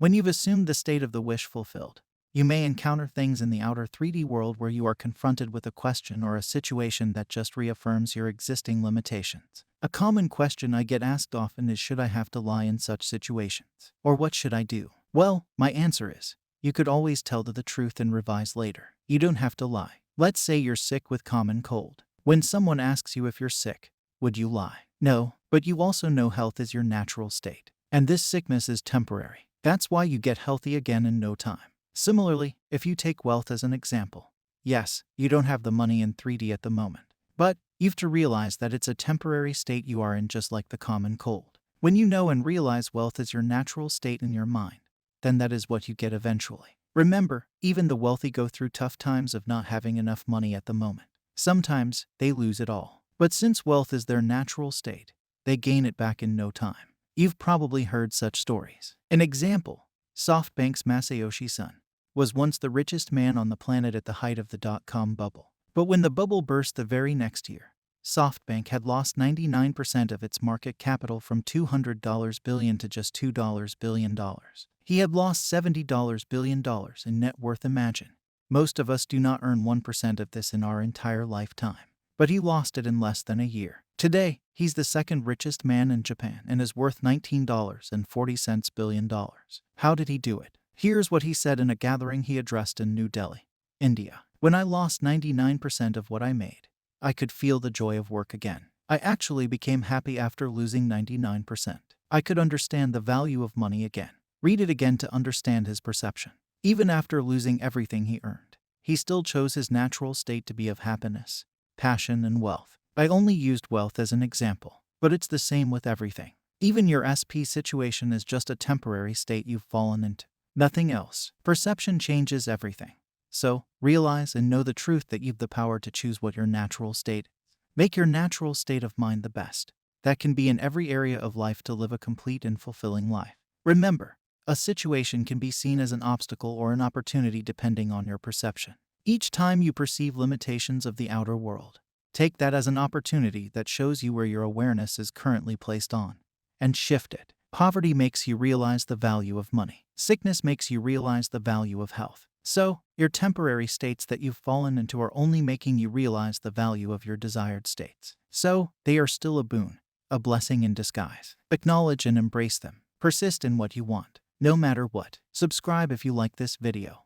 When you've assumed the state of the wish fulfilled, you may encounter things in the outer 3D world where you are confronted with a question or a situation that just reaffirms your existing limitations. A common question I get asked often is, should I have to lie in such situations? Or what should I do? Well, my answer is, you could always tell the truth and revise later. You don't have to lie. Let's say you're sick with common cold. When someone asks you if you're sick, would you lie? No, but you also know health is your natural state. And this sickness is temporary. That's why you get healthy again in no time. Similarly, if you take wealth as an example, yes, you don't have the money in 3D at the moment, but you've to realize that it's a temporary state you are in, just like the common cold. When you know and realize wealth is your natural state in your mind, then that is what you get eventually. Remember, even the wealthy go through tough times of not having enough money at the moment. Sometimes they lose it all. But since wealth is their natural state, they gain it back in no time. You've probably heard such stories. An example, SoftBank's Masayoshi Son was once the richest man on the planet at the height of the dot-com bubble. But when the bubble burst the very next year, SoftBank had lost 99% of its market capital from $200 billion to just $2 billion. He had lost $70 billion in net worth. Imagine. Most of us do not earn 1% of this in our entire lifetime. But he lost it in less than a year. Today, he's the second richest man in Japan and is worth $19.40 billion. How did he do it? Here's what he said in a gathering he addressed in New Delhi, India. When I lost 99% of what I made, I could feel the joy of work again. I actually became happy after losing 99%. I could understand the value of money again. Read it again to understand his perception. Even after losing everything he earned, he still chose his natural state to be of happiness, passion, and wealth. I only used wealth as an example, but it's the same with everything. Even your SP situation is just a temporary state you've fallen into. Nothing else. Perception changes everything. So, realize and know the truth that you've the power to choose what your natural state is. Make your natural state of mind the best that can be in every area of life to live a complete and fulfilling life. Remember, a situation can be seen as an obstacle or an opportunity depending on your perception. Each time you perceive limitations of the outer world, take that as an opportunity that shows you where your awareness is currently placed on, and shift it. Poverty makes you realize the value of money. Sickness makes you realize the value of health. So, your temporary states that you've fallen into are only making you realize the value of your desired states. So, they are still a boon, a blessing in disguise. Acknowledge and embrace them. Persist in what you want, no matter what. Subscribe if you like this video.